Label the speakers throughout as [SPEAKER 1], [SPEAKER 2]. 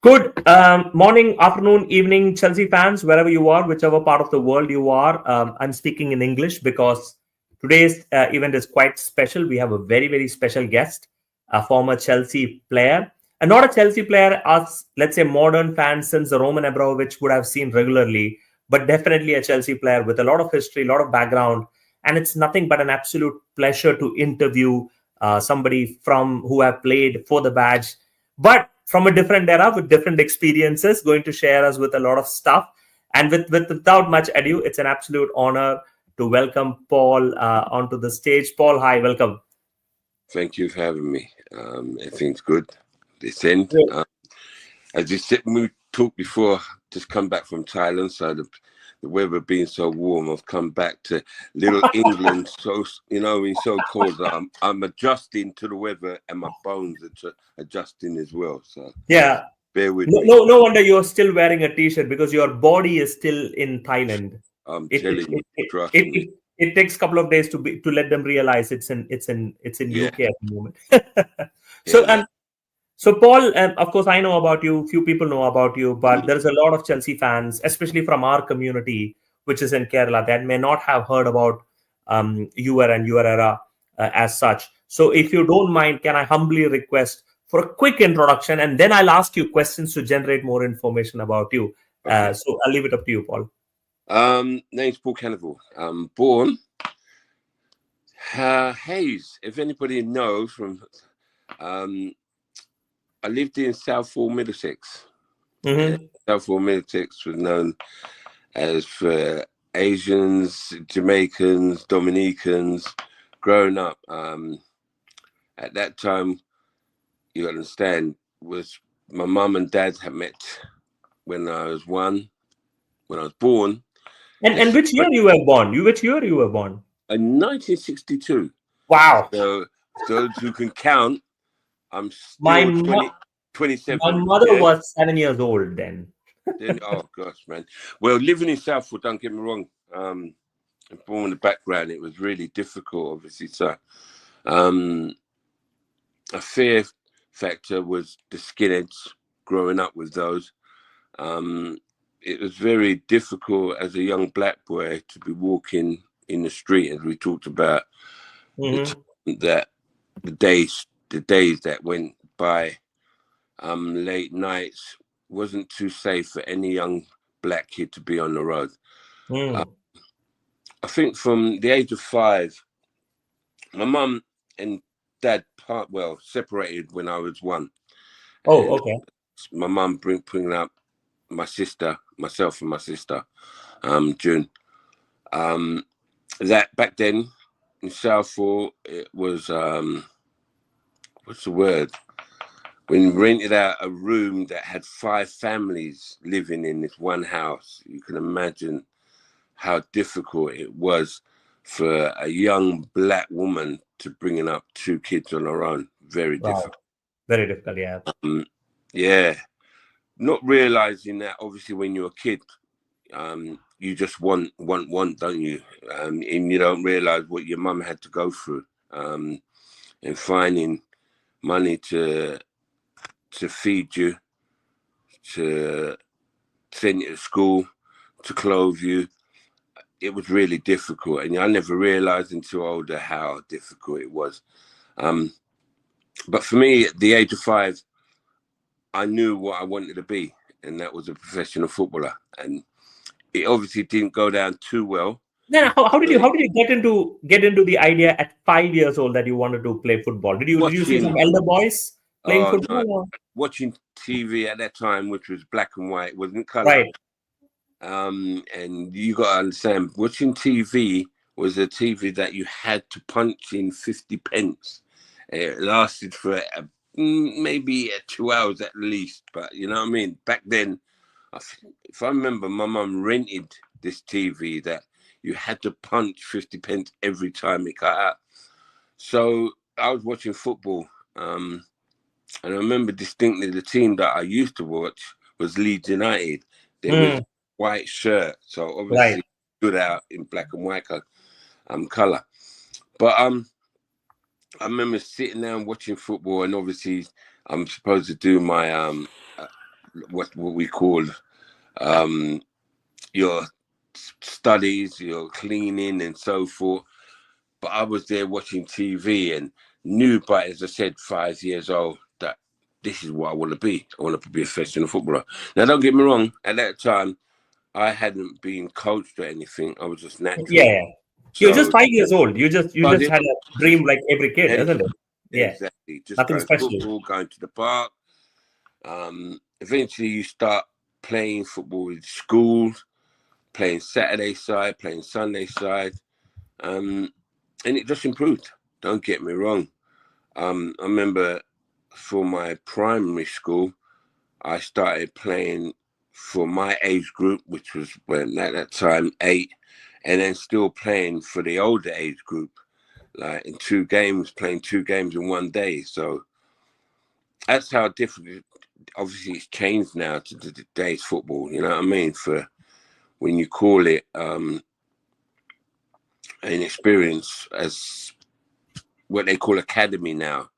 [SPEAKER 1] Good morning, afternoon, evening, Chelsea fans, wherever you are, whichever part of the world you are. I'm speaking in English because today's event is quite special. We have a very, very special guest, a former Chelsea player, and not a Chelsea player as, let's say, modern fans since the Roman Abramovich would have seen regularly, but definitely a Chelsea player with a lot of history, a lot of background. And it's nothing but an absolute pleasure to interview somebody from who have played for the badge, but from a different era with different experiences, going to share us with a lot of stuff. And without much ado, it's an absolute honor to welcome Paul onto the stage. Paul, hi, welcome.
[SPEAKER 2] Thank you for having me. Everything's good. This end.
[SPEAKER 1] Great.
[SPEAKER 2] As you said, we talked before, just come back from Thailand, so the weather being so warm, I've come back to little England. So it's so cold. I'm adjusting to the weather, and my bones are adjusting as well. So
[SPEAKER 1] Yeah.
[SPEAKER 2] bear with
[SPEAKER 1] No,
[SPEAKER 2] me.
[SPEAKER 1] no, no wonder you're still wearing a t-shirt because your body is still in Thailand.
[SPEAKER 2] I'm
[SPEAKER 1] It it,
[SPEAKER 2] telling you,
[SPEAKER 1] it, it,
[SPEAKER 2] trust
[SPEAKER 1] it,
[SPEAKER 2] me.
[SPEAKER 1] it, it takes a couple of days to let them realize it's in
[SPEAKER 2] Yeah,
[SPEAKER 1] UK at the moment.
[SPEAKER 2] yeah,
[SPEAKER 1] so
[SPEAKER 2] man.
[SPEAKER 1] and So, Paul, of course, I know about you. Few people know about you, but
[SPEAKER 2] Mm.
[SPEAKER 1] there's a lot of Chelsea fans, especially from our community, which is in Kerala, that may not have heard about you and your era as such. So, if you don't mind, can I humbly request for a quick introduction, and then I'll ask you questions to generate more information about you.
[SPEAKER 2] Okay.
[SPEAKER 1] So, I'll leave it up to you, Paul.
[SPEAKER 2] Name's Paul Canoville. Born Hayes. If anybody knows from, I lived in Southall, Middlesex.
[SPEAKER 1] Mm-hmm.
[SPEAKER 2] Southall, Middlesex was known as for Asians, Jamaicans, Dominicans. Growing up, at that time, you understand, was my mum and dad had met when I was born.
[SPEAKER 1] And which year you were born? Which year you were born?
[SPEAKER 2] In 1962.
[SPEAKER 1] Wow.
[SPEAKER 2] So those who can count, I'm
[SPEAKER 1] My
[SPEAKER 2] still
[SPEAKER 1] mo- my
[SPEAKER 2] 27.
[SPEAKER 1] mother
[SPEAKER 2] Yeah.
[SPEAKER 1] was 7 years old then.
[SPEAKER 2] Then, oh gosh, man. Well, living in Southwood, don't get me wrong. Born in the background, it was really difficult, obviously. So, a fear factor was the skinheads. Growing up with those, it was very difficult as a young black boy to be walking in the street, as we talked about the
[SPEAKER 1] Mm-hmm.
[SPEAKER 2] time that the days that went by, late nights wasn't too safe for any young black kid to be on the road. Uh,
[SPEAKER 1] Mm.
[SPEAKER 2] I think from the age of 5, my mum and dad separated when I was 1,
[SPEAKER 1] Oh,
[SPEAKER 2] and
[SPEAKER 1] okay.
[SPEAKER 2] my mum bringing up myself and my sister, June. Um, that back then in Southall, it was what's the word? When we rented out a room that had 5 families living in this one house, you can imagine how difficult it was for a young black woman to bringing up 2 kids on her own. Very
[SPEAKER 1] Wow.
[SPEAKER 2] difficult.
[SPEAKER 1] Very difficult, yeah.
[SPEAKER 2] Yeah, not realizing that obviously when you're a kid, you just want, don't you? And you don't realize what your mum had to go through, and finding money to feed you, to send you to school, to clothe you. It was really difficult, and I never realized until older how difficult it was. But for me, at the age of 5, I knew what I wanted to be, and that was a professional footballer. And it obviously didn't go down too well.
[SPEAKER 1] Then how did you
[SPEAKER 2] But
[SPEAKER 1] how did you get into the idea at 5 years old that you wanted to play football? Did you see some
[SPEAKER 2] watching,
[SPEAKER 1] elder boys playing
[SPEAKER 2] no,
[SPEAKER 1] football? Or?
[SPEAKER 2] watching TV at that time, which was black and white, wasn't color.
[SPEAKER 1] Right.
[SPEAKER 2] And you got to understand, watching TV was a TV that you had to punch in 50 pence. It lasted for maybe 2 hours at least. But you know what I mean? Back then, if I remember, my mum rented this TV that you had to punch 50 pence every time it cut out. So I was watching football. And I remember distinctly the team that I used to watch was Leeds United. They was
[SPEAKER 1] Mm,
[SPEAKER 2] white shirt, so
[SPEAKER 1] right.
[SPEAKER 2] obviously stood out in black and white color. But I remember sitting down watching football, and obviously I'm supposed to do my what we call your studies, your cleaning, and so forth. But I was there watching TV and knew by, as I said, 5 years old, that this is what I want to be. I want to be a professional footballer. Now, don't get me wrong. At that time, I hadn't been coached or anything. I was just natural.
[SPEAKER 1] Yeah. You're just
[SPEAKER 2] So
[SPEAKER 1] 5 years old. You just had a dream like every kid, isn't it? Yeah.
[SPEAKER 2] Exactly. Just
[SPEAKER 1] Nothing
[SPEAKER 2] going
[SPEAKER 1] special.
[SPEAKER 2] football, going to the park. Eventually, you start playing football with schools, playing Saturday side, playing Sunday side, and it just improved. Don't get me wrong. I remember for my primary school, I started playing for my age group, which was when at that time 8, and then still playing for the older age group, like in 2 games, playing 2 games in one day. So that's how different. Obviously, it's changed now to today's football. You know what I mean? For when you call it an experience as what they call academy now.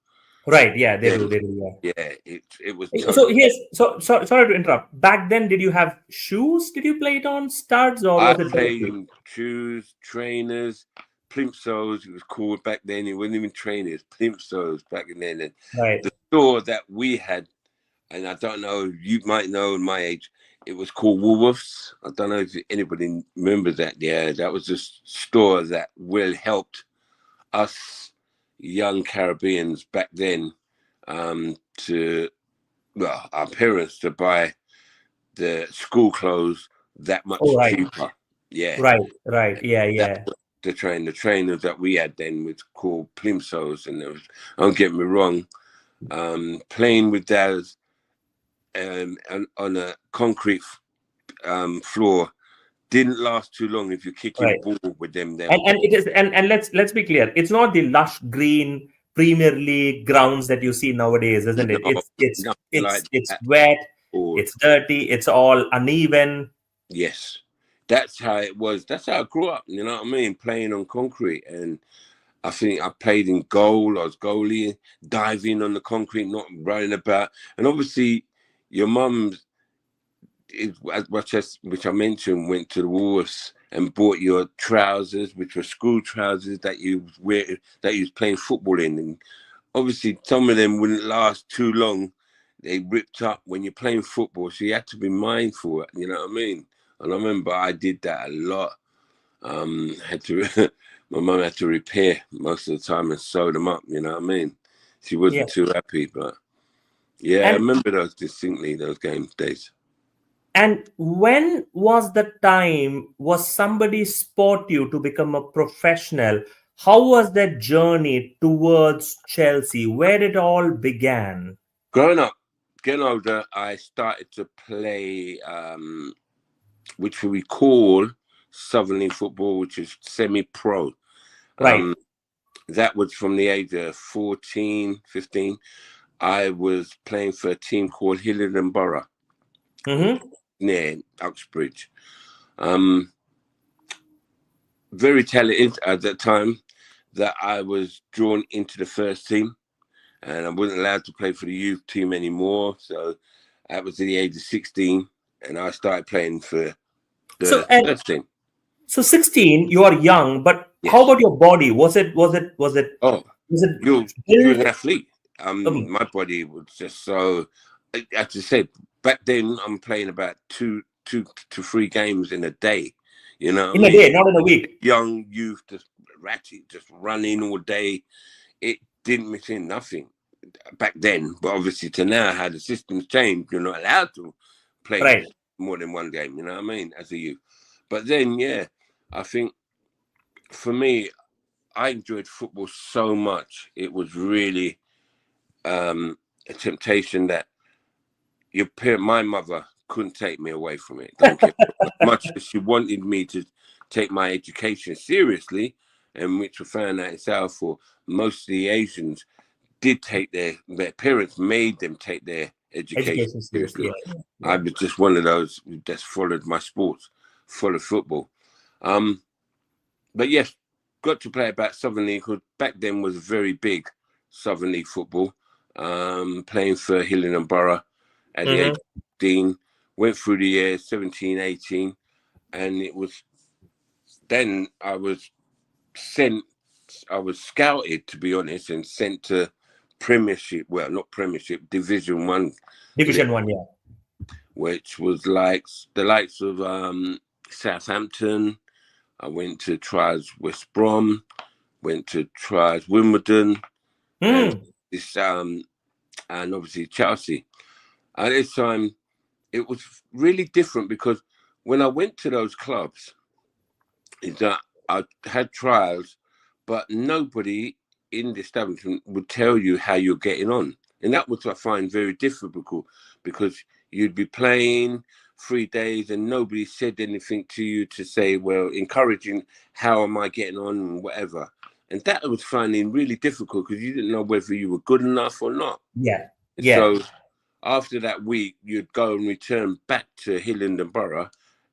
[SPEAKER 1] Right. Yeah, they do. They do. Yeah.
[SPEAKER 2] Yeah, it was.
[SPEAKER 1] So yes. So sorry to interrupt. Back then, did you have shoes? Did you play it on studs or
[SPEAKER 2] I
[SPEAKER 1] was it
[SPEAKER 2] played in shoes, trainers, plimsolls. It was called back then. It wasn't even trainers, plimsolls back then. And
[SPEAKER 1] right?
[SPEAKER 2] the store that we had, and I don't know, you might know in my age, it was called Woolworths. I don't know if anybody remembers that. Yeah, that was a store that really helped us young Caribbeans back then to, well, our parents to buy the school clothes that much cheaper. Yeah.
[SPEAKER 1] Right. Yeah.
[SPEAKER 2] The trainers that we had then was called plimsolls, and there was, don't get me wrong, playing with those on a concrete floor didn't last too long if you're kicking the ball with them there.
[SPEAKER 1] And it is and let's be clear, it's not the lush green Premier League grounds that you see nowadays, isn't it? It's wet, it's dirty, it's all uneven.
[SPEAKER 2] Yes. That's how it was. That's how I grew up, you know what I mean? Playing on concrete. And I think I played in goal, I was goalie, diving on the concrete, not running about. And obviously your mum, which I mentioned, went to the Woolworths and bought your trousers, which were school trousers that you was playing football in. And obviously some of them wouldn't last too long. They ripped up when you're playing football, so you had to be mindful, you know what I mean? And I remember I did that a lot. Had to my mum had to repair most of the time and sew them up, you know what I mean? She wasn't too happy, but yeah, I remember those distinctly, those days.
[SPEAKER 1] And when was the time, was somebody spot you to become a professional? How was that journey towards Chelsea? Where it all began?
[SPEAKER 2] Growing up, getting older, I started to play, which we call Southern League football, which is semi-pro.
[SPEAKER 1] Right.
[SPEAKER 2] That was from the age of 14, 15. I was playing for a team called Hillingdon Borough. Near Uxbridge. Very talented at that time that I was drawn into the first team, and I wasn't allowed to play for the youth team anymore. So that was at the age of 16, and I started playing for the first team.
[SPEAKER 1] So 16, you are young, but how about your body? Was it?
[SPEAKER 2] Oh, you're an athlete. My body was just so. As I said, back then I'm playing about 2 to 3 games in a day. You know,
[SPEAKER 1] in a day, not in a week.
[SPEAKER 2] Young youth, just ratchet, just running all day. It didn't miss in nothing back then. But obviously, to now, how the system's changed, you're not allowed to play more than 1 game. You know what I mean? As a youth. But then, yeah, I think for me, I enjoyed football so much. It was really a temptation that my mother couldn't take me away from it. Don't care as much as she wanted me to take my education seriously, and which we found out itself for most of the Asians did take their parents made them take their education seriously. I was just one of those who just followed my sports, followed football. But yes, got to play about Southern League, because back then was very big Southern League football, playing for Hillingdon Borough. at the age of 15, went through the years 17, 18, and it was then I was scouted, to be honest, and sent to Premiership, well, not Premiership, Division 1.
[SPEAKER 1] Division 1, yeah.
[SPEAKER 2] Which was like the likes of Southampton. I went to try as West Brom, went to try as Wimbledon, and obviously Chelsea. At this time, it was really different because when I went to those clubs, I had trials, but nobody in the establishment would tell you how you're getting on. And that was, I find, very difficult because you'd be playing 3 days and nobody said anything to you to say, well, encouraging, how am I getting on and whatever. And that I was finding really difficult because you didn't know whether you were good enough or not.
[SPEAKER 1] Yeah.
[SPEAKER 2] So after that week, you'd go and return back to Hillingdon Borough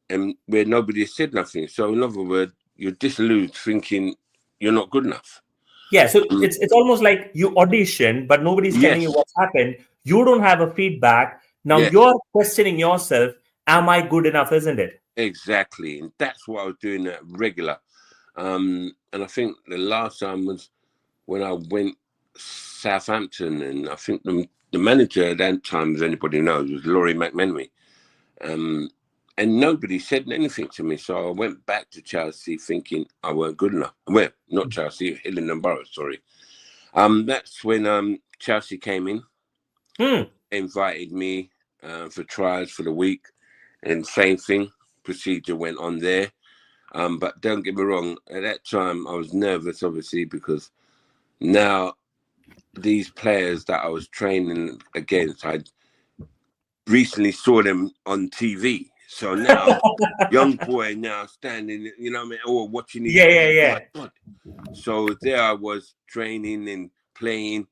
[SPEAKER 2] and where nobody said nothing. So in other words, you're disillusioned thinking you're not good enough.
[SPEAKER 1] Yeah, so it's almost like you audition, but nobody's telling you what's happened. You don't have a feedback. Now you're questioning yourself, am I good enough, isn't it?
[SPEAKER 2] Exactly. And that's what I was doing at regular. And I think the last time was when I went Southampton, and I think the manager at that time, as anybody knows, was Laurie McMenemy. And nobody said anything to me. So I went back to Chelsea thinking I weren't good enough. Well, not Chelsea, Hillingdon Borough, sorry. That's when Chelsea came in, invited me for trials for the week. And same thing, procedure went on there. But don't get me wrong, at that time I was nervous, obviously, because now these players that I was training against, I recently saw them on TV. So now, young boy now standing, you know what I mean, or watching.
[SPEAKER 1] Yeah.
[SPEAKER 2] So there I was training and playing,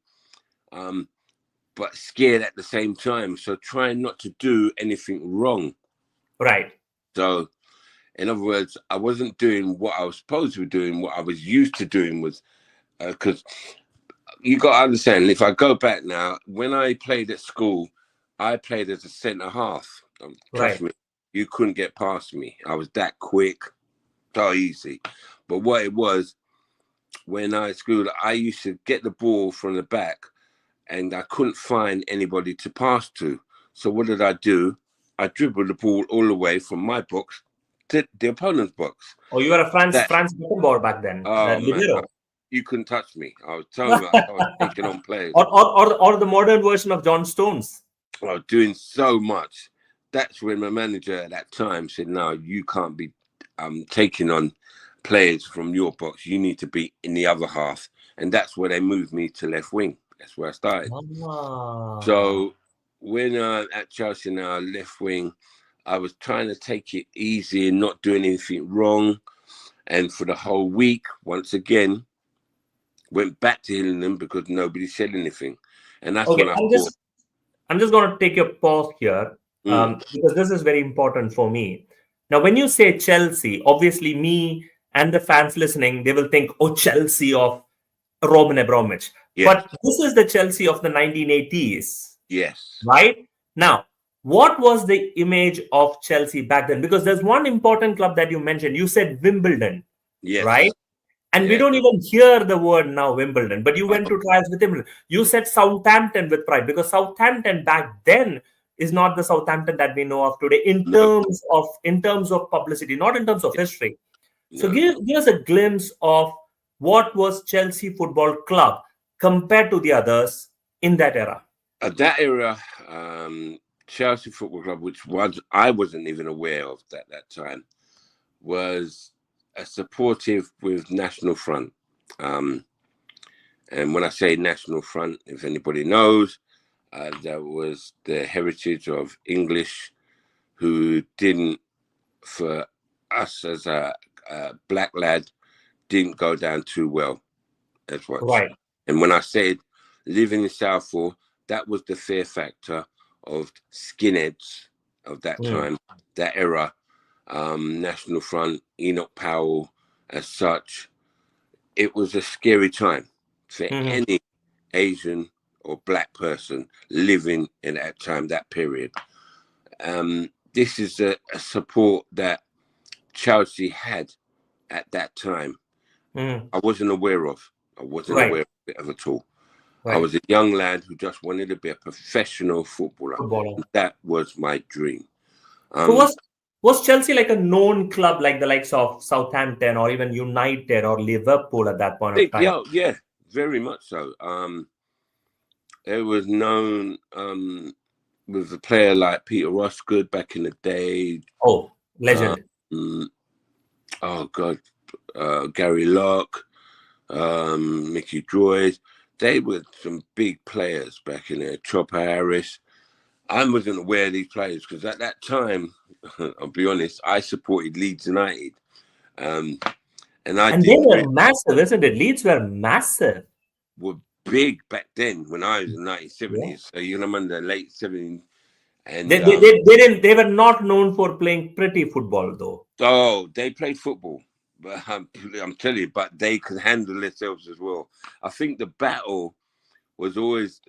[SPEAKER 2] but scared at the same time. So trying not to do anything wrong.
[SPEAKER 1] Right.
[SPEAKER 2] So, in other words, I wasn't doing what I was supposed to be doing. What I was used to doing was, because you got to understand, if I go back now, when I played at school, I played as a centre half. Trust me. You couldn't get past me. I was that quick, so easy. But what it was, when I schooled, I used to get the ball from the back and I couldn't find anybody to pass to. So what did I do? I dribbled the ball all the way from my box to the opponent's box.
[SPEAKER 1] Oh, you were a Franz Beckenbauer back then.
[SPEAKER 2] Oh, man. You couldn't touch me. I was telling you, I was taking on players.
[SPEAKER 1] Or the modern version of John Stones.
[SPEAKER 2] I was doing so much. That's when my manager at that time said, no, you can't be taking on players from your box. You need to be in the other half. And that's where they moved me to left wing. That's where I started. So when at Chelsea now, left wing, I was trying to take it easy and not doing anything wrong. And for the whole week, once again, went back to Hillingdon because nobody said anything. And that's when I'm
[SPEAKER 1] just going to take a pause here. Because this is very important for me. Now, when you say Chelsea, obviously me and the fans listening, they will think, oh, Chelsea of Roman Abramovich.
[SPEAKER 2] Yes.
[SPEAKER 1] But this is the Chelsea of the 1980s.
[SPEAKER 2] Yes.
[SPEAKER 1] Right? Now, what was the image of Chelsea back then? Because there's one important club that you mentioned. You said Wimbledon.
[SPEAKER 2] Yes.
[SPEAKER 1] Right? And we don't even hear the word now, Wimbledon. But you went to trials with Wimbledon. You said Southampton with pride, because Southampton back then is not the Southampton that we know of today in terms of publicity, not in terms of history. So give us a glimpse of what was Chelsea Football Club compared to the others in that era.
[SPEAKER 2] At that era, Chelsea Football Club, which I wasn't even aware of at that time, was a supportive with National Front. And when I say National Front, if anybody knows, that was the heritage of English who didn't, for us as a black lad, didn't go down too well. That's what.
[SPEAKER 1] Right.
[SPEAKER 2] And when I said living in Southall, that was the fear factor of skinheads of that time, that era. National Front, Enoch Powell, as such. It was a scary time for any Asian or black person living in that time, that period. This is a support that Chelsea had at that time. I wasn't aware of. I wasn't aware of it at all. I was a young lad who just wanted to be a professional footballer. That was my dream.
[SPEAKER 1] So was Chelsea like a known club, like the likes of Southampton or even United or Liverpool at that point of time?
[SPEAKER 2] Yeah, very much so. It was known with a player like Peter Osgood back in the day.
[SPEAKER 1] Oh, legend.
[SPEAKER 2] Oh God, Gary Locke, Mickey Droyd. They were some big players back in there. Chopper Harris. I wasn't aware of these players because at that time, I'll be honest, I supported Leeds United. And they
[SPEAKER 1] were massive, isn't it? Leeds were massive.
[SPEAKER 2] Were big back then when I was in the 1970s. Yeah. So you remember the late 70s. And
[SPEAKER 1] they were not known for playing pretty football though.
[SPEAKER 2] Oh, they played football. But I'm telling you, but they could handle themselves as well. I think the battle was always,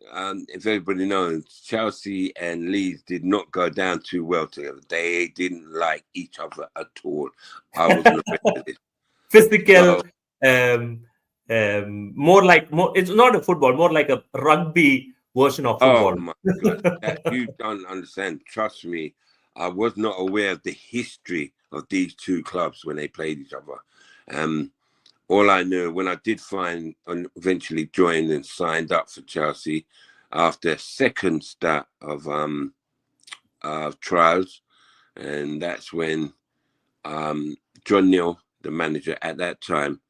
[SPEAKER 2] if everybody knows, Chelsea and Leeds did not go down too well together. They didn't like each other at all. I wasn't aware of this.
[SPEAKER 1] Physical, more. It's not a football, more like a rugby version of football.
[SPEAKER 2] Oh my God, you don't understand. Trust me, I was not aware of the history of these two clubs when they played each other. All I knew when I did find and eventually joined and signed up for Chelsea after a second start of trials, and that's when John Neal, the manager at that time,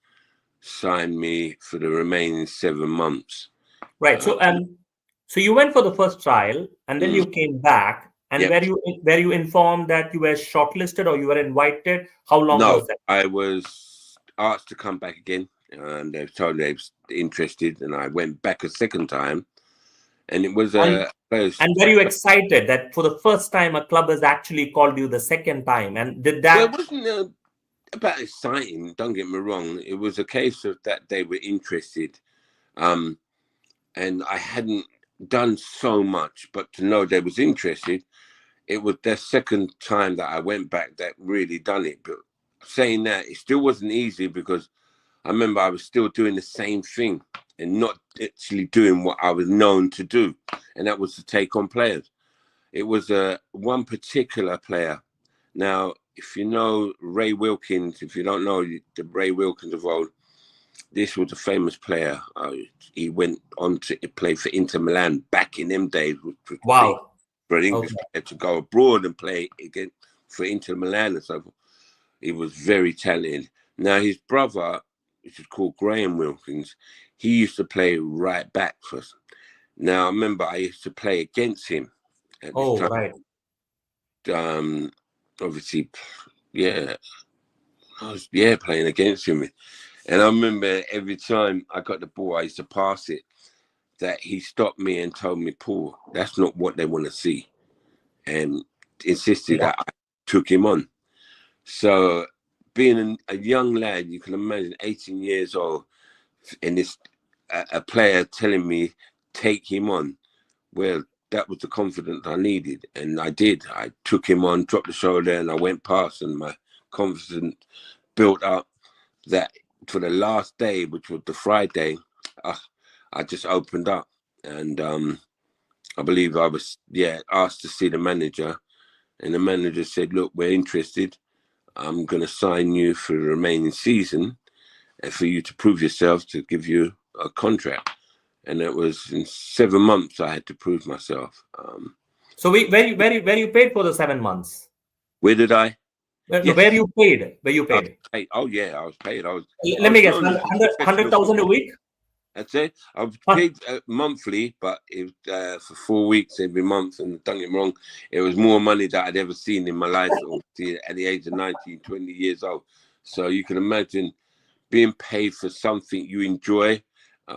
[SPEAKER 2] signed me for the remaining 7 months.
[SPEAKER 1] Right. So you went for the first trial, and then you came back. And were you informed that you were shortlisted or you were invited? How long was that?
[SPEAKER 2] I was asked to come back again, and they told me they was interested, and I went back a second time, and it was
[SPEAKER 1] and were you excited that for the first time a club has actually called you the second time? And did that?
[SPEAKER 2] Well, it wasn't about exciting. Don't get me wrong. It was a case of that they were interested, and I hadn't done so much, but to know they was interested. It was their second time that I went back that really done it. But saying that, it still wasn't easy because I remember I was still doing the same thing and not actually doing what I was known to do. And that was to take on players. It was one particular player. Now, if you know Ray Wilkins, if you don't know the Ray Wilkins of old, this was a famous player. He went on to play for Inter Milan back in them days.
[SPEAKER 1] Wow.
[SPEAKER 2] For an English player to go abroad and play again for Inter Milan and so forth. He was very talented. Now his brother, which is called Graham Wilkins, he used to play right back for us. Now I remember I used to play against him at this time. Right. Obviously, I was playing against him. And I remember every time I got the ball, I used to pass it, that he stopped me and told me, Paul, that's not what they want to see. And insisted that I took him on. So being a young lad, you can imagine 18 years old, and this a player telling me, take him on. Well, that was the confidence I needed. And I did. I took him on, dropped the shoulder, and I went past, and my confidence built up that for the last day, which was the Friday, I just opened up, and I believe I was asked to see the manager, and the manager said, look, we're interested. I'm going to sign you for the remaining season and for you to prove yourself, to give you a contract. And it was in 7 months I had to prove myself.
[SPEAKER 1] So where you paid for the 7 months?
[SPEAKER 2] Where did I?
[SPEAKER 1] Where you paid? Where you paid?
[SPEAKER 2] I was paid.
[SPEAKER 1] Let me guess, 100,000 a week?
[SPEAKER 2] That's it. I was paid monthly, but it was for 4 weeks every month. And don't get me wrong, it was more money that I'd ever seen in my life at the age of 19, 20 years old. So you can imagine being paid for something you enjoy.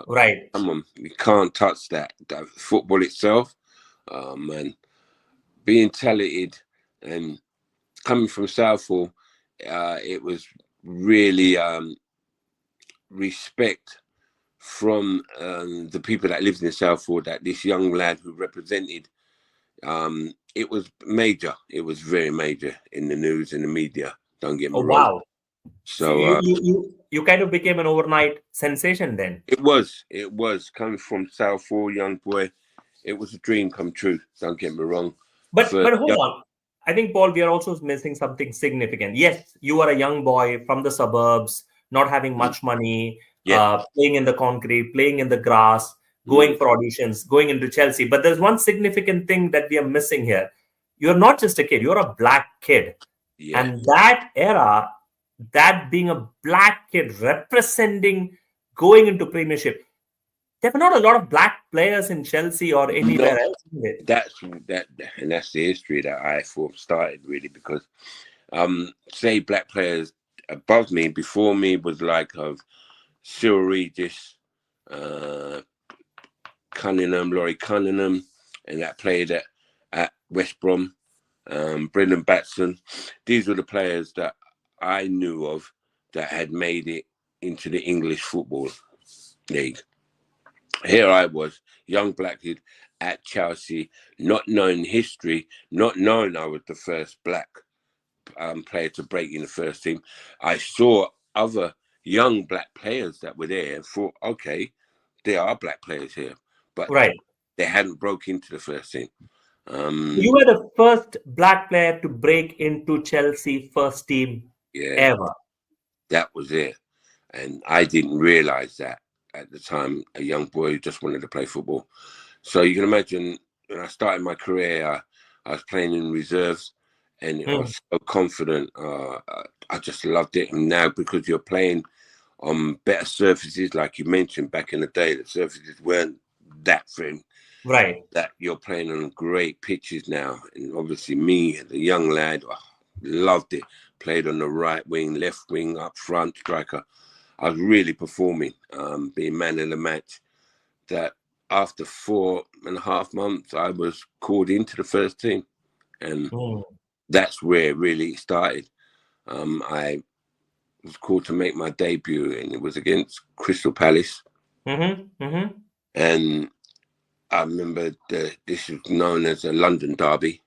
[SPEAKER 1] Right.
[SPEAKER 2] Come on, we can't touch that. Football itself, and being talented and coming from Southall, it was really respect from the people that lived in Southall, that this young lad who represented, it was major. It was very major in the news and the media. Don't get me
[SPEAKER 1] Oh,
[SPEAKER 2] wrong.
[SPEAKER 1] wow. So
[SPEAKER 2] So
[SPEAKER 1] you kind of became an overnight sensation then.
[SPEAKER 2] it was coming from Southall, young boy. It was a dream come true. Don't get me wrong.
[SPEAKER 1] But hold on. I think, Paul, we are also missing something significant. Yes, you are a young boy from the suburbs, not having much money, playing in the concrete, playing in the grass, going for auditions, going into Chelsea. But there's one significant thing that we are missing here. You're not just a kid, you're a black kid.
[SPEAKER 2] Yeah.
[SPEAKER 1] And that era, that being a black kid representing going into Premiership, there were not a lot of black players in Chelsea or anywhere else.
[SPEAKER 2] That's the history that I thought started, really, because say black players above me, before me, was like of Cyril Regis, Cunningham, Laurie Cunningham, and that played at West Brom, Brendan Batson. These were the players that I knew of that had made it into the English Football League. Here I was, young black kid at Chelsea, not knowing history, not knowing I was the first black player to break in the first team. I saw other young black players that were there and thought, okay, there are black players here, but they hadn't broke into the first team.
[SPEAKER 1] You were the first black player to break into Chelsea first team ever.
[SPEAKER 2] That was it. And I didn't realize that at the time, a young boy who just wanted to play football. So you can imagine when I started my career, I was playing in reserves and I was so confident. I just loved it. And now, because you're playing on better surfaces, like you mentioned back in the day, the surfaces weren't that thin.
[SPEAKER 1] Right.
[SPEAKER 2] That you're playing on great pitches now. And obviously me, as a young lad, loved it. Played on the right wing, left wing, up front, striker. I was really performing, being man of the match. That after 4.5 months, I was called into the first team. And that's where it really started. I was called to make my debut, and it was against Crystal Palace. And I remember this is known as a London derby,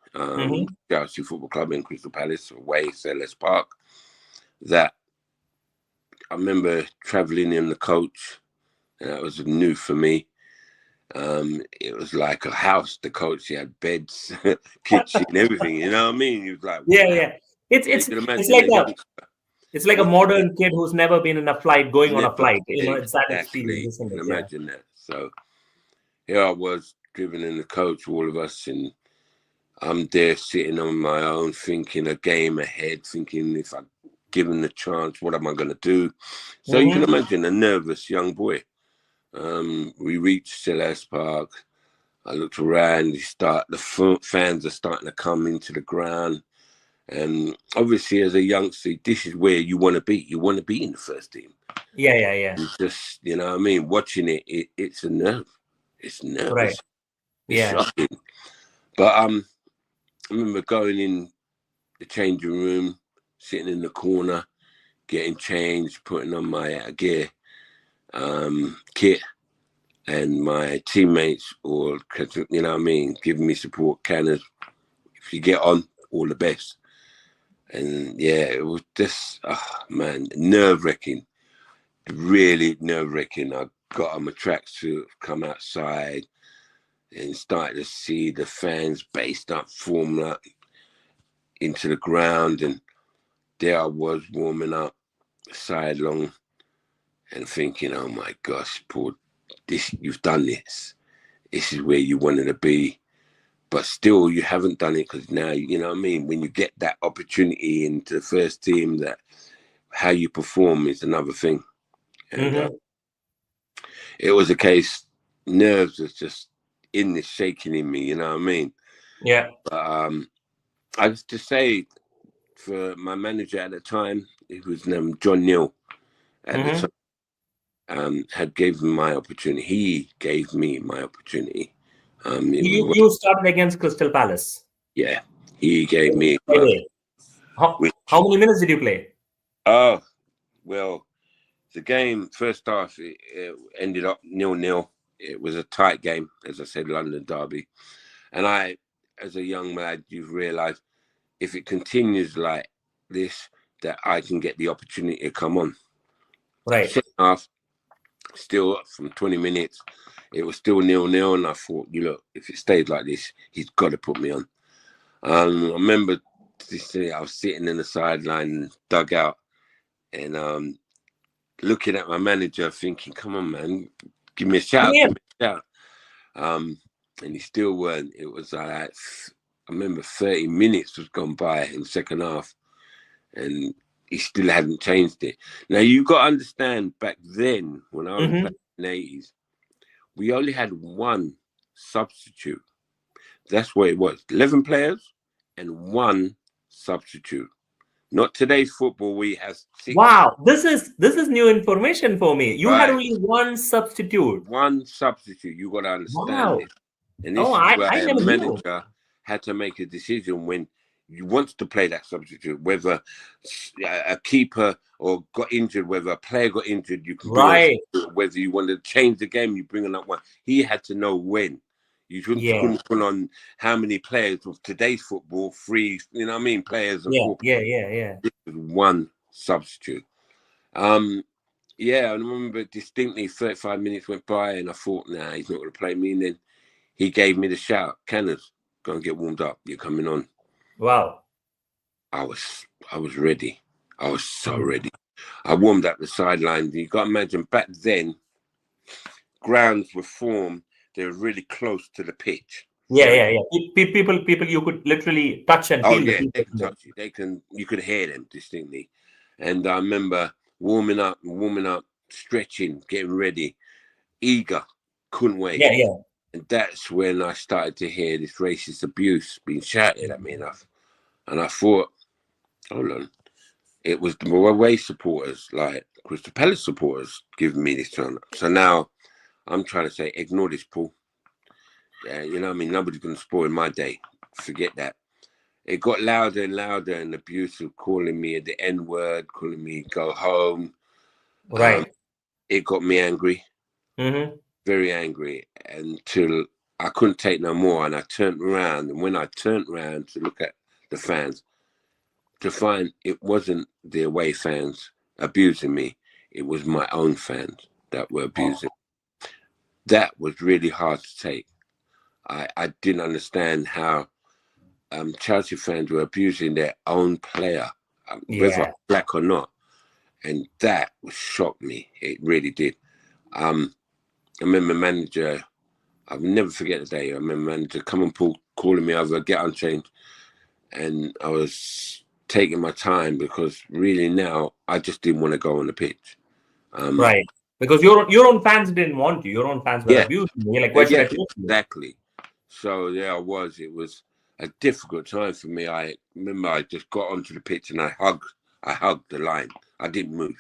[SPEAKER 2] Chelsea Football Club in Crystal Palace, away Selhurst Park. That I remember travelling in the coach, and that was new for me. It was like a house. The coach, he had beds, kitchen, everything. You know what I mean? He was like,
[SPEAKER 1] wow. It's like a modern kid who's never been in a flight going on a flight. You know, it's that experience.
[SPEAKER 2] You can imagine that. So here I was, driven in the coach, all of us, and I'm there sitting on my own, thinking a game ahead, thinking if I'm given the chance, what am I going to do? So you can imagine a nervous young boy. We reached Selhurst Park. I looked around. The fans are starting to come into the ground, and obviously, as a youngster, this is where you want to be. You want to be in the first team.
[SPEAKER 1] Yeah.
[SPEAKER 2] It's just, you know what I mean. Watching it's a nerve. It's nervous.
[SPEAKER 1] Right.
[SPEAKER 2] It's shocking. But I remember going in the changing room, sitting in the corner, getting changed, putting on my gear, kit, and my teammates, or, you know what I mean, giving me support. Canners, if you get on, all the best. And it was just, nerve-wracking, really nerve-wracking. I got on my tracksuit, come outside, and started to see the fans based up, form up into the ground, and there I was warming up sidelong and thinking, oh my gosh, Paul, you've done this. This is where you wanted to be. But still, you haven't done it, because now, you know what I mean, when you get that opportunity into the first team, that how you perform is another thing. And it was a case, nerves was just in this shaking in me, you know what I mean?
[SPEAKER 1] Yeah.
[SPEAKER 2] But I was to say, for my manager at the time, it was named John Neal at the time, had given my opportunity. He gave me my opportunity.
[SPEAKER 1] You started against Crystal Palace.
[SPEAKER 2] Yeah, he gave me.
[SPEAKER 1] How many minutes did you play?
[SPEAKER 2] Oh, well, The game, first half, it ended up 0-0. It was a tight game, as I said, London derby. And I, as a young lad, you've realised if it continues like this, that I can get the opportunity to come on.
[SPEAKER 1] Right.
[SPEAKER 2] Second half, still from 20 minutes, it was still 0-0. And I thought, if it stayed like this, he's got to put me on. I remember I was sitting in the sideline, dugout, and looking at my manager, thinking, "Come on, man, give me a shout, give me a shout." And he still weren't. It was like I remember 30 minutes was gone by in the second half, and he still hadn't changed it. Now you got to understand, back then when I was playing in the 80s, we only had one substitute. That's what it was: 11 players and one substitute. Not today's football. We have 6.
[SPEAKER 1] Wow, this is new information for me. You had only one substitute.
[SPEAKER 2] One substitute. You got to understand this. And this is
[SPEAKER 1] I
[SPEAKER 2] where
[SPEAKER 1] never
[SPEAKER 2] a
[SPEAKER 1] knew.
[SPEAKER 2] manager had to make a decision when you want to play that substitute, whether a keeper or got injured, whether a player got injured, you can bring on, whether you want to change the game, you bring on that one. He had to know when. You couldn't put on how many players of today's football, 3, players of football.
[SPEAKER 1] Yeah.
[SPEAKER 2] This was one substitute. I remember distinctly 35 minutes went by and I thought, nah, he's not going to play me. And then he gave me the shout, "Canners, go and get warmed up. You're coming on."
[SPEAKER 1] Wow.
[SPEAKER 2] I was ready. I was so ready. I warmed up the sideline. You got to imagine back then, grounds were formed. They were really close to the pitch.
[SPEAKER 1] Yeah. People, you could literally touch and feel.
[SPEAKER 2] They can touch you. You could hear them distinctly. And I remember warming up, stretching, getting ready, eager, couldn't wait.
[SPEAKER 1] Yeah.
[SPEAKER 2] And that's when I started to hear this racist abuse being shouted at me enough. And I thought, hold on. It was the away supporters, like Crystal Palace supporters, giving me this turn. So now I'm trying to say, ignore this, Paul. Nobody's going to spoil my day. Forget that. It got louder and louder, and abusive, calling me the N-word, calling me go home.
[SPEAKER 1] Right.
[SPEAKER 2] It got me angry, very angry, until I couldn't take no more. And I turned around, and when I turned around to look at the fans, to find it wasn't the away fans abusing me, it was my own fans that were abusing. That was really hard to take. I didn't understand how Chelsea fans were abusing their own player, whether black or not. And that shocked me. It really did. I remember manager, I'll never forget the day. I remember manager come and calling me over, get unchanged. And I was taking my time because really now I just didn't want to go on the pitch.
[SPEAKER 1] Right. Because your own fans didn't want you. Your own fans were abusing you. Like, what should I do?
[SPEAKER 2] Exactly. So there I was. It was a difficult time for me. I remember I just got onto the pitch and I hugged the line. I didn't move.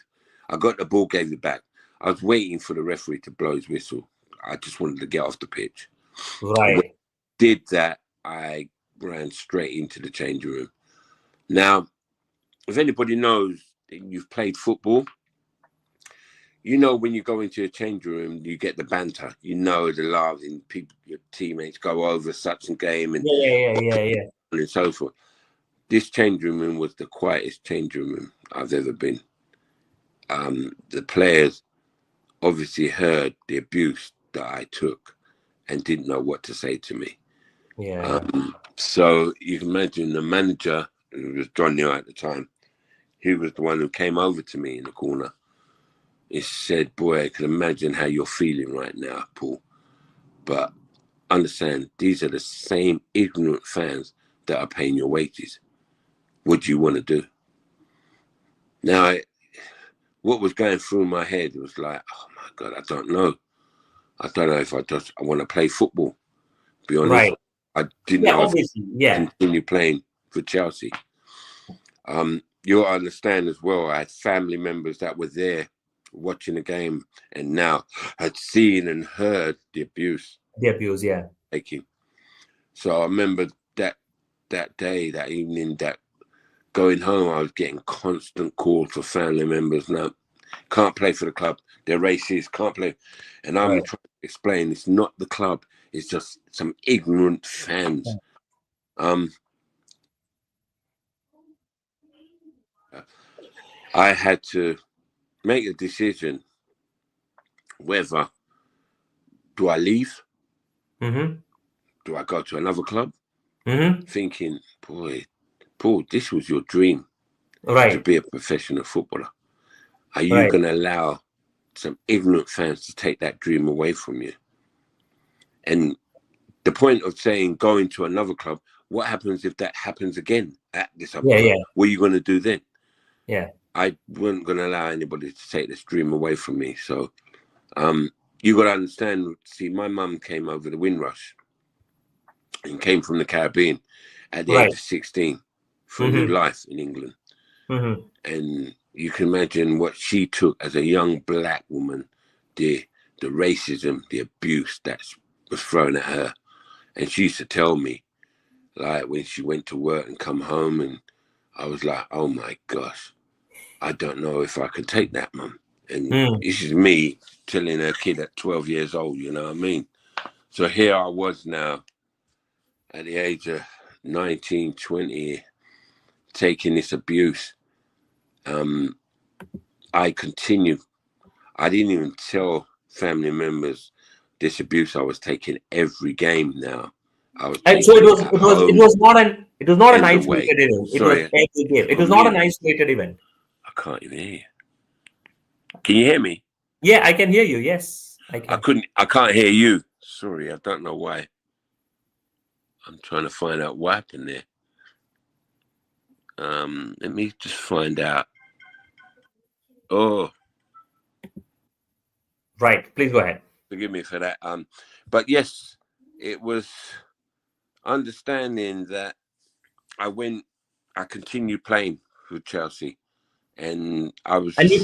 [SPEAKER 2] I got the ball, gave it back. I was waiting for the referee to blow his whistle. I just wanted to get off the pitch.
[SPEAKER 1] Right.
[SPEAKER 2] When I did that, I ran straight into the changing room. Now, if anybody knows you've played football, you know when you go into a changing room, you get the banter. You know the laughs and people, your teammates go over such a game and and so forth. This changing room was the quietest changing room I've ever been. The players obviously heard the abuse that I took and didn't know what to say to me. So you can imagine the manager, who was John Neal at the time, he was the one who came over to me in the corner. He said, "Boy, I can imagine how you're feeling right now, Paul. But understand, these are the same ignorant fans that are paying your wages. What do you want to do?" Now, what was going through my head was like, oh my God, I don't know. I don't know if I want to play football. Be honest,
[SPEAKER 1] right.
[SPEAKER 2] I didn't know if I continue playing for Chelsea. You'll understand as well, I had family members that were there watching the game and now had seen and heard the abuse. Taking. So I remember that day, that evening, that going home, I was getting constant calls for family members. Now, can't play for the club. They're racist, can't play. And I'm
[SPEAKER 1] Right.
[SPEAKER 2] trying to explain it's not the club, it's just some ignorant fans. I had to make a decision whether do I leave?
[SPEAKER 1] Mm-hmm.
[SPEAKER 2] Do I go to another club?
[SPEAKER 1] Mm-hmm.
[SPEAKER 2] Thinking, boy, Paul, this was your dream to
[SPEAKER 1] Right.
[SPEAKER 2] be a professional footballer. Are you
[SPEAKER 1] Right.
[SPEAKER 2] going to allow some ignorant fans to take that dream away from you? And the point of saying going to another club, what happens if that happens again at this other club?
[SPEAKER 1] Yeah.
[SPEAKER 2] What are you going to do then?
[SPEAKER 1] Yeah.
[SPEAKER 2] I wasn't going to allow anybody to take this dream away from me. So you got to understand, see, my mum came over the Windrush and came from the Caribbean at the age of 16 for a new life in England.
[SPEAKER 1] Mm-hmm.
[SPEAKER 2] And you can imagine what she took as a young black woman, the racism, the abuse that was thrown at her. And she used to tell me, like, when she went to work and come home, and I was like, oh my gosh, I don't know if I can take that, Mum. And this is me telling her kid at 12 years old, you know what I mean? So here I was now at the age of 19, 20, taking this abuse. I continued. I didn't even tell family members this abuse I was taking every game now. I was
[SPEAKER 1] And so
[SPEAKER 2] taking it at home
[SPEAKER 1] it was not an
[SPEAKER 2] and away.
[SPEAKER 1] isolated event. It was
[SPEAKER 2] Sorry,
[SPEAKER 1] every game. It
[SPEAKER 2] for
[SPEAKER 1] was not an
[SPEAKER 2] me,
[SPEAKER 1] isolated event.
[SPEAKER 2] I can't even hear you. Can you hear me?
[SPEAKER 1] Yeah, I can hear you. Yes, I can.
[SPEAKER 2] I can't hear you. Sorry, I don't know why. I'm trying to find out what happened there. Let me just find out. Oh,
[SPEAKER 1] Right. Please go ahead.
[SPEAKER 2] forgive me for that. But yes, it was understanding that I continued playing for Chelsea, and
[SPEAKER 1] And you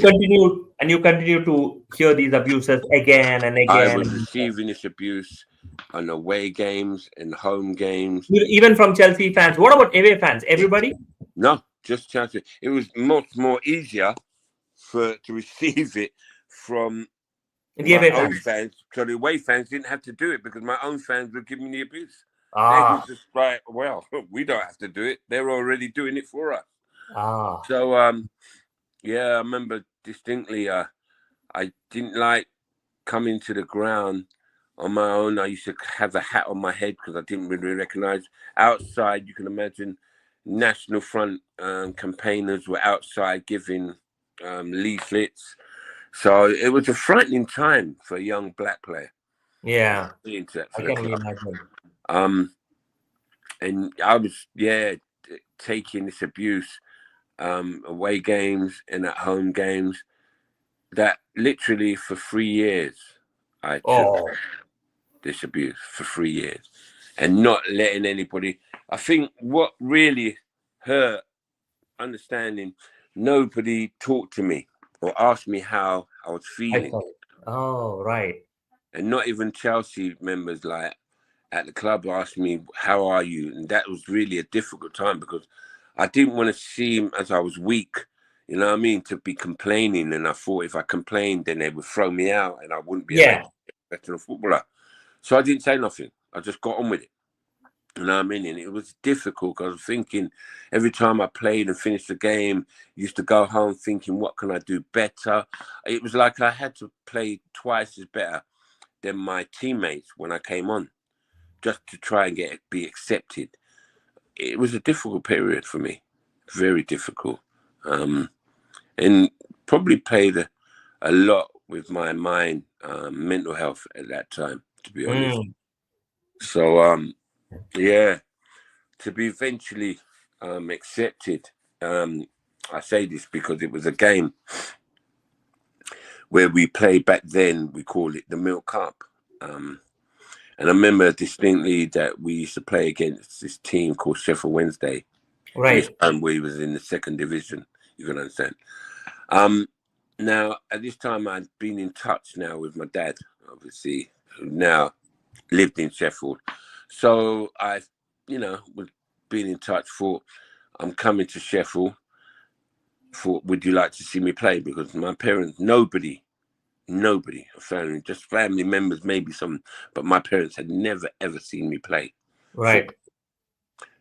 [SPEAKER 1] continue to hear these abuses again and
[SPEAKER 2] I
[SPEAKER 1] again.
[SPEAKER 2] was receiving this abuse on away games and home games.
[SPEAKER 1] Even from Chelsea fans. What about away fans? Everybody?
[SPEAKER 2] No, just Chelsea. It was much more easier to receive it from
[SPEAKER 1] The
[SPEAKER 2] my
[SPEAKER 1] away
[SPEAKER 2] own
[SPEAKER 1] fans.
[SPEAKER 2] fans. So the away fans didn't have to do it because my own fans were giving me the abuse. They
[SPEAKER 1] Ah.
[SPEAKER 2] was just like, well, we don't have to do it. They're already doing it for us.
[SPEAKER 1] Ah.
[SPEAKER 2] So yeah, I remember distinctly. I didn't like coming to the ground on my own. I used to have a hat on my head because I didn't really recognize. Outside, you can imagine National Front campaigners were outside giving leaflets. So it was a frightening time for a young black player.
[SPEAKER 1] Yeah.
[SPEAKER 2] Into that
[SPEAKER 1] I
[SPEAKER 2] for the
[SPEAKER 1] can
[SPEAKER 2] club.
[SPEAKER 1] imagine.
[SPEAKER 2] And I was, taking this abuse away games and at home games. That literally for 3 years, I took this abuse for 3 years and not letting anybody. I think what really hurt, understanding nobody talked to me or asked me how I was feeling.
[SPEAKER 1] Oh, right.
[SPEAKER 2] And not even Chelsea members like at the club asked me, how are you? And that was really a difficult time because I didn't want to seem as I was weak, you know what I mean, to be complaining. And I thought if I complained, then they would throw me out and I wouldn't be a professional footballer. So I didn't say nothing. I just got on with it. You know what I mean? And it was difficult because I was thinking every time I played and finished the game, I used to go home thinking, what can I do better? It was like I had to play twice as better than my teammates when I came on, just to try and be accepted. It was a difficult period for me, very difficult, and probably played a lot with my mind, mental health at that time, to be honest. So, yeah, to be eventually accepted, I say this because it was a game where we played back then, we call it the Milk Cup. And I remember distinctly that we used to play against this team called Sheffield Wednesday.
[SPEAKER 1] Right.
[SPEAKER 2] And we was in the second division, you can understand. Now, at this time, I'd been in touch now with my dad, obviously, who now lived in Sheffield. So I, was being in touch, thought, I'm coming to Sheffield thought, would you like to see me play? Because my parents, nobody, family, just family members, maybe some, but my parents had never, ever seen me play
[SPEAKER 1] Right.
[SPEAKER 2] football.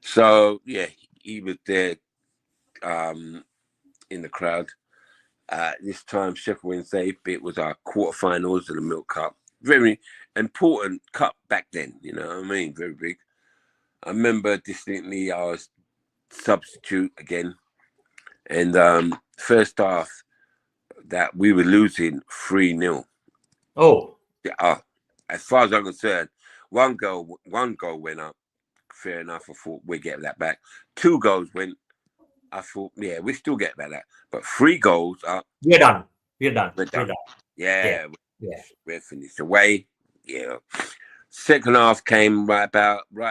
[SPEAKER 2] So, yeah, he was there in the crowd. This time, Sheffield Wednesday, it was our quarterfinals of the Milk Cup. Very important cup back then, you know what I mean? Very big. I remember distinctly I was substitute again. And first half, that we were losing 3-0.
[SPEAKER 1] Oh,
[SPEAKER 2] Yeah, as far as I'm concerned, one goal went up. Fair enough. I thought we'd get that back. 2 goals went. I thought, yeah, we still get that. But 3 goals up.
[SPEAKER 1] we're done. We're done.
[SPEAKER 2] We're done. Yeah,
[SPEAKER 1] Yeah.
[SPEAKER 2] we're finished away. Yeah. Second half came right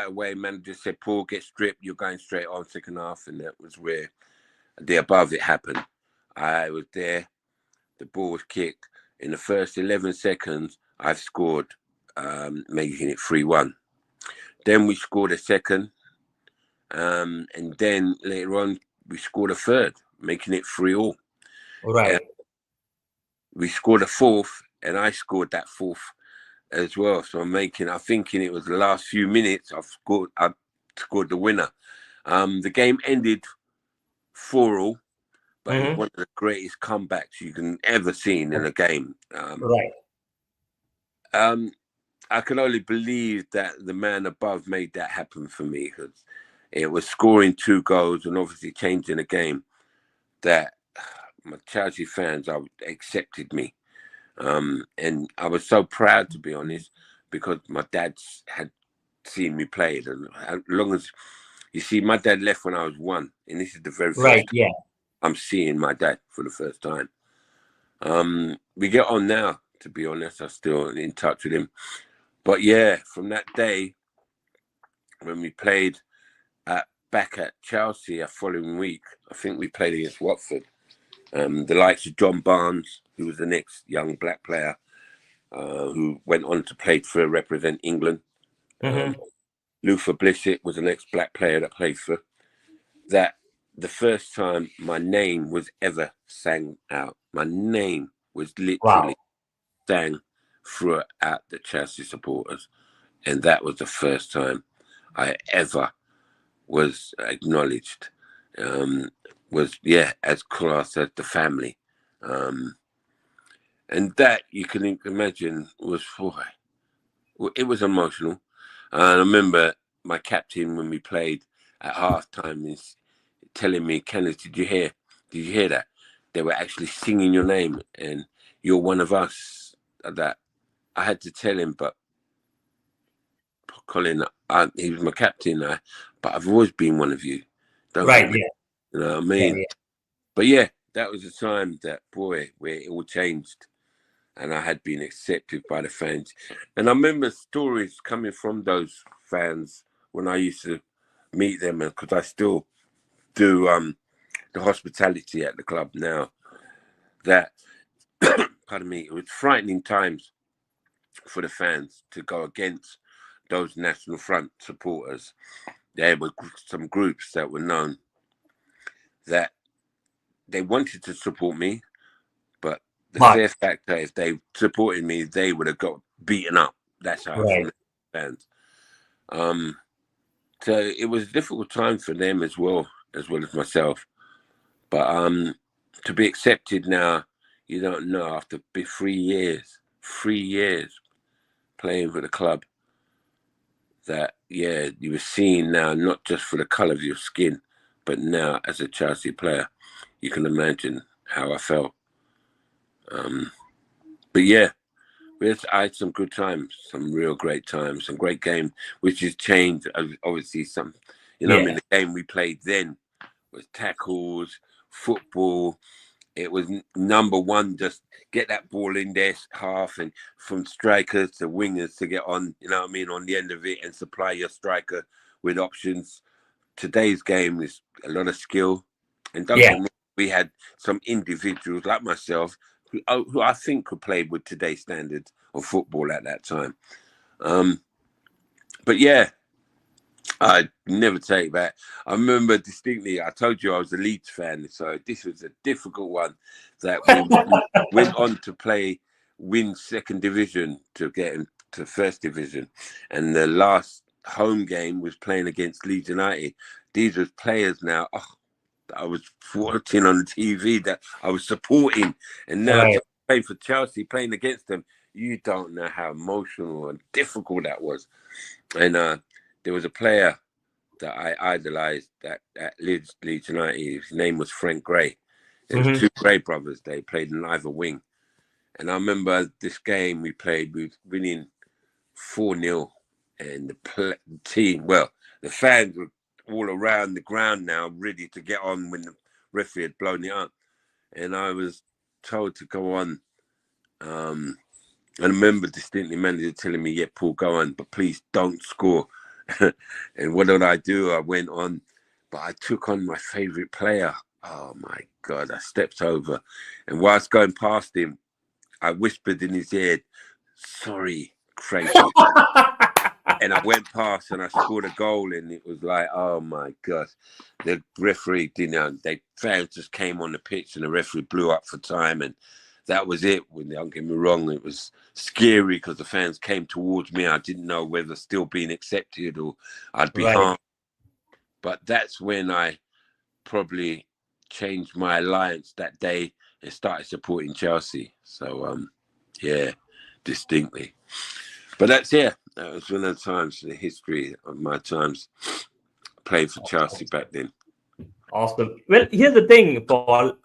[SPEAKER 2] away. Manager said, Paul, get stripped. You're going straight on second half. And that was where the above it happened. I was there. The ball was kicked. In the first 11 seconds, I've scored, making it 3-1. Then we scored a second. And then later on, we scored a third, making it 3-all.
[SPEAKER 1] Right.
[SPEAKER 2] We scored a fourth, and I scored that fourth as well. So I'm thinking it was the last few minutes. I scored the winner. The game ended 4-all, but it was one of the greatest comebacks you can ever seen in a game.
[SPEAKER 1] Right.
[SPEAKER 2] I can only believe that the man above made that happen for me, because it was scoring 2 goals and obviously changing the game that my Chelsea fans accepted me. And I was so proud, to be honest, because my dad had seen me play. And as long as, you see, my dad left when I was 1, and this is the very first time I'm seeing my dad for the first time. We get on now, to be honest. I'm still in touch with him. But yeah, from that day, when we played back at Chelsea the following week, I think we played against Watford. The likes of John Barnes, who was the next young black player, who went on to represent England. Luther Blissett was the next black player that played for. That the first time my name was ever sang out. My name was literally sang throughout the Chelsea supporters. And that was the first time I ever was acknowledged. As class as the family. And that, you can imagine, it was emotional. And I remember my captain, when we played at halftime, is telling me, Kenneth, did you hear that? They were actually singing your name, and you're one of us. That I had to tell him, but Colin, he was my captain, but I've always been one of you. You know what I mean? Yeah. But yeah, that was the time that, boy, where it all changed, and I had been accepted by the fans. And I remember stories coming from those fans when I used to meet them, because I still do the hospitality at the club now, that, pardon me, it was frightening times for the fans to go against those National Front supporters. There were some groups that were known that they wanted to support me, but the fear factor, if they supported me, they would have got beaten up. That's how from the fans. So it was a difficult time for them as well as myself. But to be accepted now, you don't know, after 3 years playing for the club, that, yeah, you were seen now not just for the colour of your skin, but now as a Chelsea player. You can imagine how I felt. But yeah, I had some good times, some real great times, some great games, which has changed. Obviously, I mean, the game we played then was tackles, football. It was number one, just get that ball in their half, and from strikers to wingers to get on, you know what I mean, on the end of it, and supply your striker with options. Today's game is a lot of skill. And we had some individuals like myself who I think could play with today's standards of football at that time. But yeah, I never take that. I remember distinctly, I told you I was a Leeds fan, so this was a difficult one that we went on to win second division to get into first division. And the last home game was playing against Leeds United. These were players now, I was watching on the TV that I was supporting. And now to play for Chelsea, playing against them, you don't know how emotional and difficult that was. And there was a player that I idolized at Leeds United. His name was Frank Gray. There was two Gray brothers. They played in either wing. And I remember this game we played, we were winning 4-0. And the team, well, the fans were all around the ground now, ready to get on when the referee had blown it up. And I was told to go on. And I remember distinctly manager telling me, yeah, Paul, go on, but please don't score. And what did I do? I went on, but I took on my favorite player. Oh my God, I stepped over. And whilst going past him, I whispered in his ear, sorry, Craig. And I went past and I scored a goal, and it was like, oh my God. The referee the fans just came on the pitch and the referee blew up for time, and that was it. Don't get me wrong, it was scary because the fans came towards me. I didn't know whether still being accepted or I'd be harmed. But that's when I probably changed my alliance that day and started supporting Chelsea. So, yeah, distinctly. But that was one of the times in the history of my times playing for Chelsea back then.
[SPEAKER 1] Awesome. Well, here's the thing, Paul.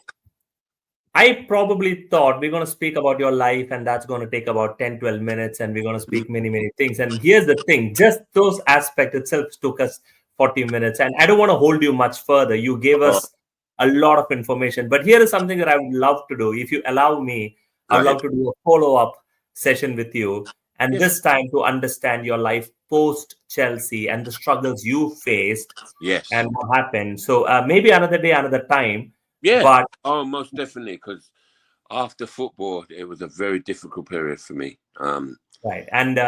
[SPEAKER 1] I probably thought we're going to speak about your life, and that's going to take about 10, 12 minutes, and we're going to speak many, many things. And here's the thing, just those aspects itself took us 40 minutes. And I don't want to hold you much further. You gave us a lot of information. But here is something that I would love to do. If you allow me, I'd love to do a follow-up session with you. And this time to understand your life post-Chelsea and the struggles you faced and what happened. So maybe another day, another time.
[SPEAKER 2] Yeah,
[SPEAKER 1] but
[SPEAKER 2] most definitely, because after football, it was a very difficult period for me.
[SPEAKER 1] Right. And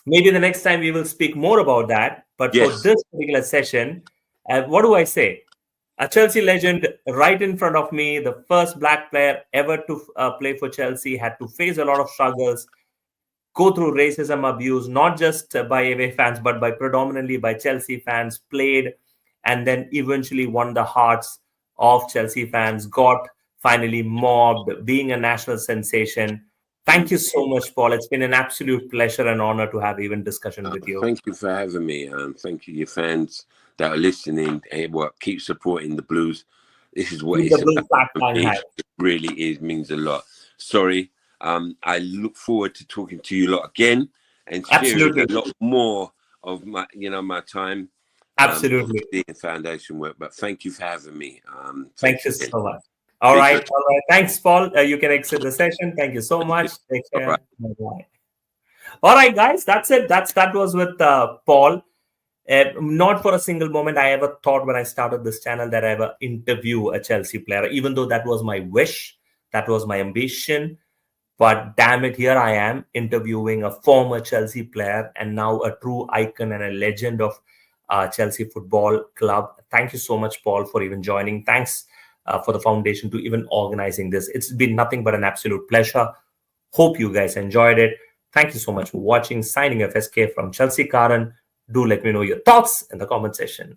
[SPEAKER 1] maybe the next time we will speak more about that. But for this particular session, what do I say? A Chelsea legend right in front of me, the first black player ever to play for Chelsea, had to face a lot of struggles, go through racism abuse, not just by away fans, but predominantly by Chelsea fans, played, and then eventually won the hearts of Chelsea fans, got finally mobbed, being a national sensation. Thank you so much, Paul. It's been an absolute pleasure and honor to have even discussion with you.
[SPEAKER 2] Thank you for having me. Thank you, your fans that are listening. Keep supporting the Blues. This is what it's about. It really is, means a lot. Sorry. I look forward to talking to you lot again and sharing a lot more of my, my time.
[SPEAKER 1] Absolutely.
[SPEAKER 2] Doing foundation work. But thank you for having me.
[SPEAKER 1] Thank you so much. All right. Thanks, Paul. You can exit the session. Thank you so much. Take care. Bye-bye. All right, guys. That's it. That was with Paul. Not for a single moment I ever thought when I started this channel that I ever interview a Chelsea player, even though that was my wish, that was my ambition. But damn it, here I am interviewing a former Chelsea player and now a true icon and a legend of Chelsea Football Club. Thank you so much, Paul, for even joining. Thanks for the foundation to even organizing this. It's been nothing but an absolute pleasure. Hope you guys enjoyed it. Thank you so much for watching. Signing off, SK from Chelsea Karan. Do let me know your thoughts in the comment section.